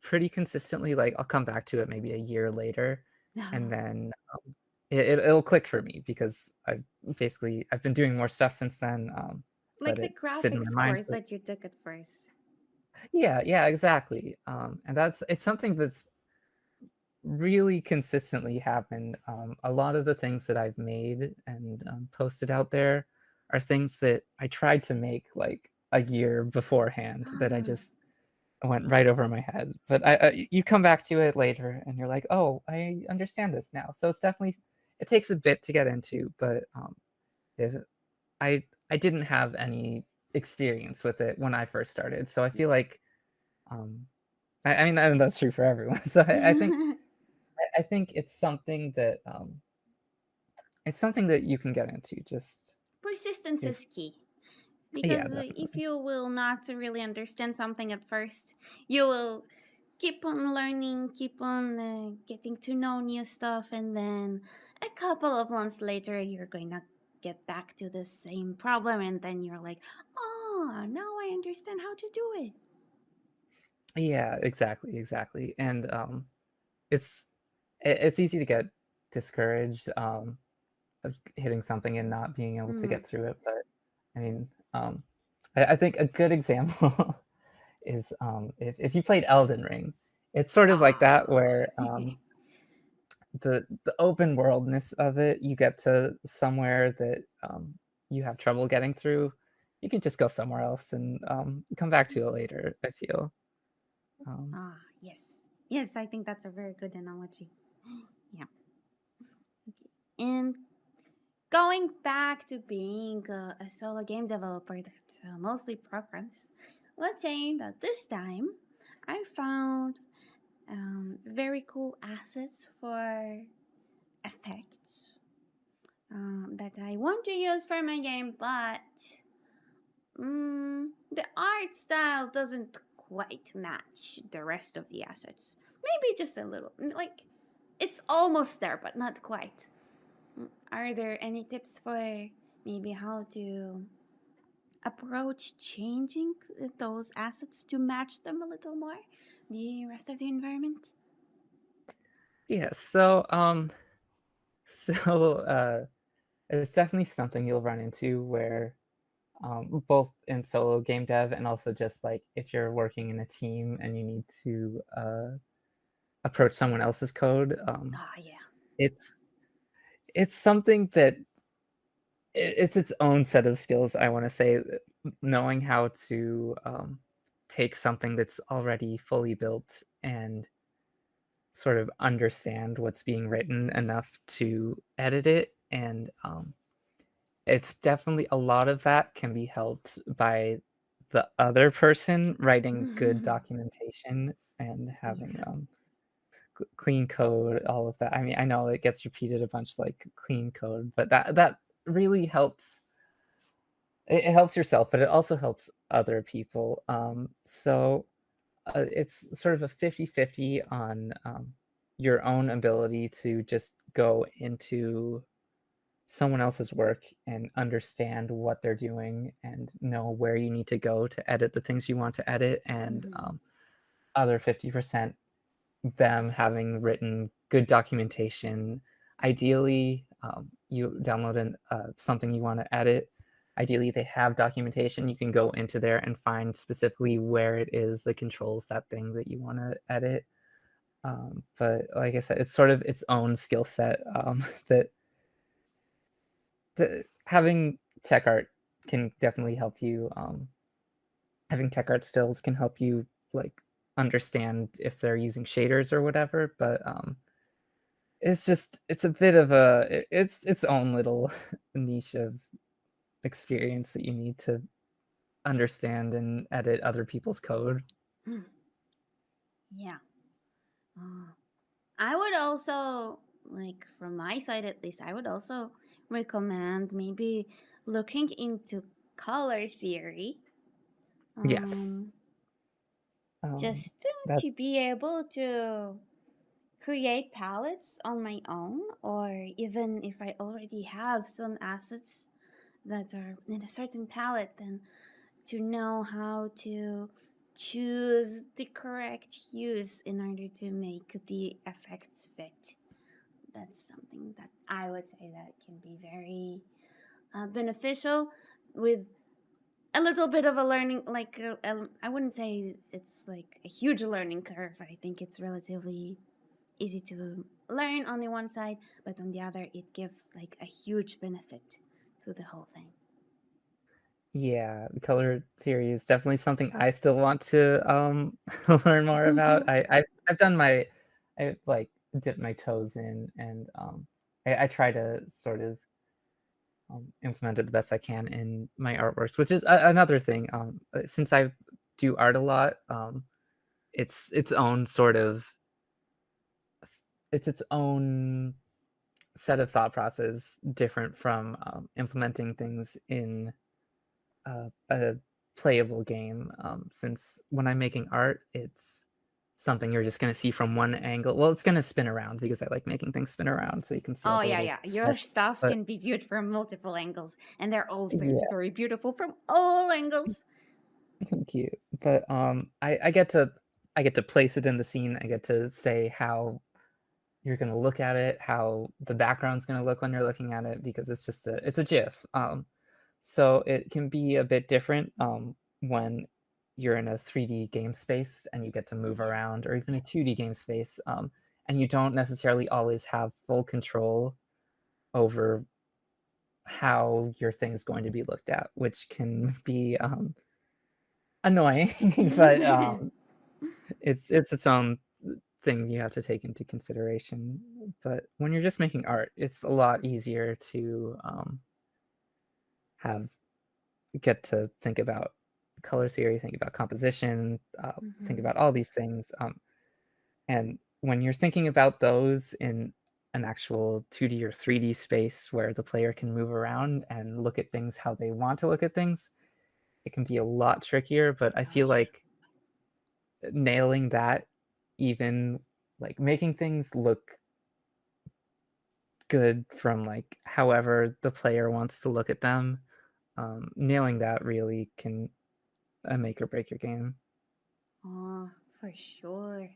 Speaker 2: pretty consistently, like I'll come back to it maybe a year later, and
Speaker 1: No.
Speaker 2: then it'll click for me because I've been doing more stuff since then. But
Speaker 1: Like the
Speaker 2: it sit in my
Speaker 1: graphics
Speaker 2: mind
Speaker 1: course
Speaker 2: for
Speaker 1: that you took at first.
Speaker 2: yeah, exactly. And it's something that's really consistently happened. A lot of the things that I've made and posted out there are things that I tried to make like a year beforehand that I just went right over my head. But you come back to it later and you're like, oh, I understand this now. So it's definitely it takes a bit to get into, but if I didn't have any experience with it when I first started, so I feel like um, I mean, and that's true for everyone. So I think it's something that you can get into. Just
Speaker 1: Persistence
Speaker 2: if
Speaker 1: is key.
Speaker 2: yeah,
Speaker 1: Because if
Speaker 2: definitely.
Speaker 1: you will not really understand something at first, you will keep on learning, keep on getting to know new stuff, and then a couple of months later, you're going to get back to the same problem, and then you're like, oh, now I understand how to do it.
Speaker 2: Yeah, exactly. And it's it's easy to get discouraged of hitting something and not being able to
Speaker 1: Mm.
Speaker 2: get through it. But I mean, I think a good example is if you played Elden Ring, it's sort of like
Speaker 1: Ah.
Speaker 2: that where the open worldness of it, you get to somewhere that you have trouble getting through, you can just go somewhere else and come back to it later. I feel. Um,
Speaker 1: Ah, yes. Yes, I think that's a very good analogy. Yeah. Okay. And going back to being a solo game developer that mostly programs, let's say that this time I found very cool assets for effects that I want to use for my game, but the art style doesn't quite match the rest of the assets. Maybe just a little. Like, it's almost there, but not quite. Are there any tips for maybe how to approach changing those assets to match them a little more? The rest of the environment?
Speaker 2: Yeah, so, it's definitely something you'll run into where, both in solo game dev and also just, like, if you're working in a team and you need to, approach someone else's code,
Speaker 1: Ah, yeah.
Speaker 2: it's it's something that it's its own set of skills, I wanna say, knowing how to, take something that's already fully built and sort of understand what's being written enough to edit it, and, it's definitely a lot of that can be helped by the other person writing good documentation and having,
Speaker 1: Yeah.
Speaker 2: clean code, all of that. I mean, I know it gets repeated a bunch, like, clean code, but that really helps. It helps yourself, but it also helps other people. It's sort of a 50-50 on, your own ability to just go into someone else's work and understand what they're doing and know where you need to go to edit the things you want to edit, and,
Speaker 1: Mhm.
Speaker 2: other 50% them having written good documentation. Ideally, you download something you want to edit. Ideally, they have documentation. You can go into there and find specifically where it is that controls that thing that you want to edit. But like I said, it's sort of its own skill set that having tech art can definitely help you. Having tech art skills can help you like understand if they're using shaders or whatever. But it's a bit of it's its own little niche of experience that you need to understand and edit other people's code.
Speaker 1: Mm. Yeah. Uh, I would also, like, from my side at least, I would also recommend maybe looking into color theory.
Speaker 2: Yes.
Speaker 1: Um,
Speaker 2: Um,
Speaker 1: just
Speaker 2: that
Speaker 1: to be able to create palettes on my own, or even if I already have some assets that are in a certain palette, then to know how to choose the correct hues in order to make the effects fit. That's something that I would say that can be very beneficial with a little bit of a learning, like I wouldn't say it's like a huge learning curve. I think it's relatively easy to learn on the one side, but on the other it gives like a huge benefit to the whole thing.
Speaker 2: Yeah, color theory is definitely something I still want to learn more about. I've done my I like dipped my toes in, and I try to sort of implement it the best I can in my artworks, which is another thing. Since I do art a lot, it's its own sort of it's its own set of thought process, different from implementing things in a playable game. Since when I'm making art, it's something you're just going to see from one angle. Well, it's going to spin around because I like making things spin around, so you can see all
Speaker 1: Oh
Speaker 2: the
Speaker 1: yeah,
Speaker 2: little
Speaker 1: yeah. Your
Speaker 2: sketches.
Speaker 1: stuff
Speaker 2: But
Speaker 1: can be viewed from multiple angles, and they're all very,
Speaker 2: yeah,
Speaker 1: very beautiful from all angles.
Speaker 2: thank you. But I get to place it in the scene. I get to say how you're gonna look at it, how the background's gonna look when you're looking at it, because it's a GIF. So it can be a bit different when you're in a 3D game space and you get to move
Speaker 1: Yeah.
Speaker 2: around, or even a 2D game space, and you don't necessarily always have full control over how your thing's going to be looked at, which can be annoying, but it's its own things you have to take into consideration. But when you're just making art, it's a lot easier to have get to think about color theory, think about composition, think
Speaker 1: Mm-hmm.
Speaker 2: about all these things. And when you're thinking about those in an actual 2D or 3D space where the player can move around and look at things how they want to look at things, it can be a lot trickier. But I
Speaker 1: Oh
Speaker 2: feel
Speaker 1: yeah.
Speaker 2: like nailing that, even like making things look good from like however the player wants to look at them, nailing that really can make or break your game.
Speaker 1: Oh, for sure.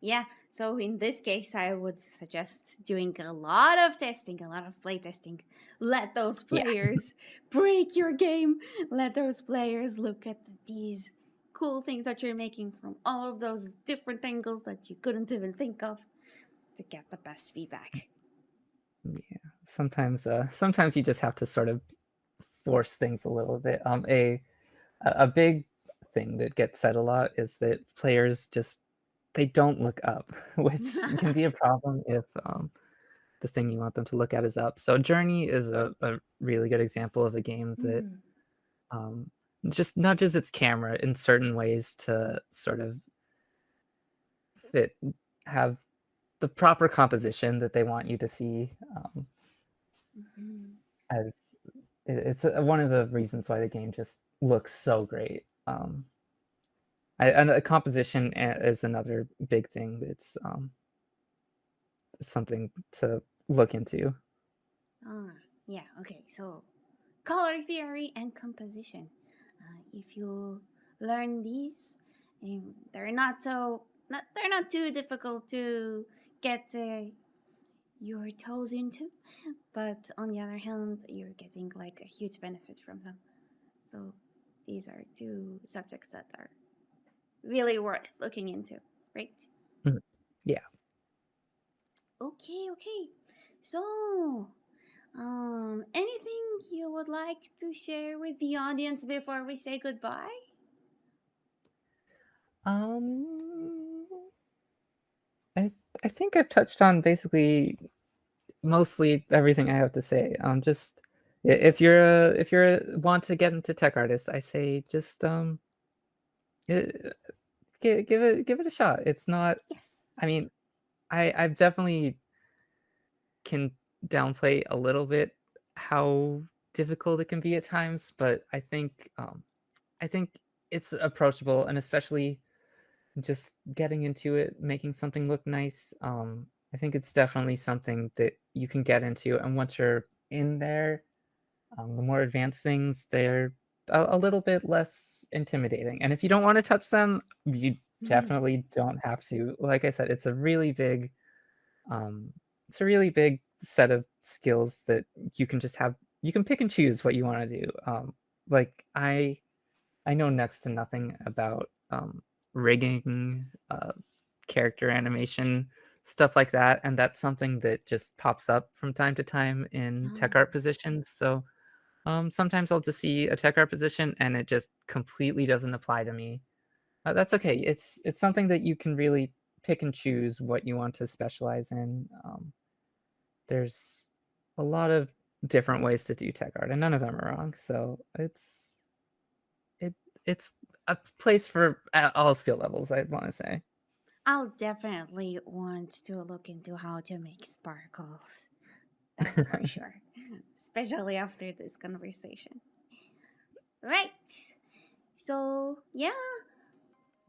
Speaker 1: Yeah, so in this case, I would suggest doing a lot of testing, a lot of play testing. Let those
Speaker 2: Yeah.
Speaker 1: players break your game. Let those players look at these cool things that you're making from all of those different angles that you couldn't even think of to get the best feedback.
Speaker 2: Yeah. Sometimes you just have to sort of force things a little bit. A big thing that gets said a lot is that players just they don't look up, which can be a problem if the thing you want them to look at is up. So Journey is a really good example of a game that
Speaker 1: Mm,
Speaker 2: um, just nudges its camera in certain ways to sort of fit have the proper composition that they want you to see.
Speaker 1: mhm,
Speaker 2: As it's one of the reasons why the game just looks so great. And a composition is another big thing that's something to look into.
Speaker 1: ah, yeah, okay. So, color theory and composition. If you learn these, they're they're not too difficult to get your toes into, but on the other hand, you're getting like a huge benefit from them. So, these are two subjects that are really worth looking into, right?
Speaker 2: Mhm. Yeah.
Speaker 1: Okay, okay. So, anything you would like to share with the audience before we say goodbye?
Speaker 2: Um, I I think I've touched on basically mostly everything I have to say. Just if you're want to get into tech artists, I say just eh, give it a shot. It's not.
Speaker 1: Yes.
Speaker 2: I mean, I've definitely can downplay a little bit how difficult it can be at times, but I think it's approachable, and especially just getting into it, making something look nice. I think it's definitely something that you can get into, and once you're in there, the more advanced things, they're a little bit less intimidating. And if you don't want to touch them, you definitely don't have to. Like I said, um, it's a really big set of skills that you can just have. You can pick and choose what you want to do. Like I know next to nothing about rigging, character animation, stuff like that, and that's something that just pops up from time to time in tech art
Speaker 1: Oh.
Speaker 2: positions. So sometimes I'll just see a tech art position and it just completely doesn't apply to me. That's okay. It's something that you can really pick and choose what you want to specialize in. There's a lot of different ways to do tech art, and none of them are wrong. So it it's a place for all skill levels, I'd want to say.
Speaker 1: I'll definitely want to look into how to make sparkles. That's for sure. Especially after this conversation. Right. So, yeah,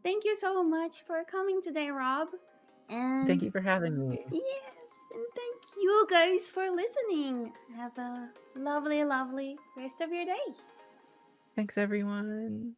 Speaker 1: thank you so much for coming today, Rob.
Speaker 2: Thank
Speaker 1: And
Speaker 2: you for having me.
Speaker 1: yes, and thank you guys for listening. Have a lovely, lovely rest of your day.
Speaker 2: Thanks, everyone.